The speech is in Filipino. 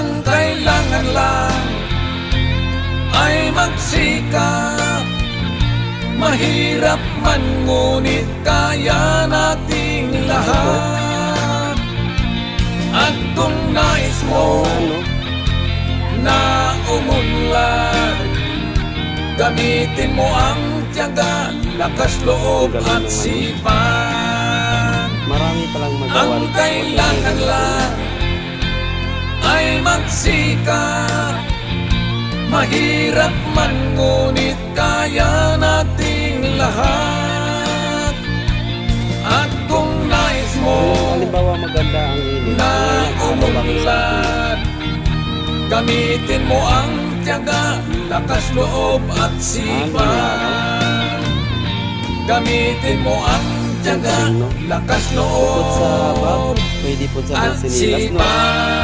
Ang kailangan lang ay magsikap. Mahirap man ngunit kaya nating lahat. At kung nais mo na umunlad, gamitin mo ang tiyaga, lakas loob at sipag. Marami palang magawa. Ang kailangan lang ay magsikap. Mahirap man ngunit kaya nating lahat. At kung nais mo Halimbawa maganda ang init, na umunlad, gamitin mo ang tiyaga, lakas loob at sipag. Gamitin mo ang tiyaga, lakas Bukod sa bag, loob pwede po sa at sinilas, no? sipag.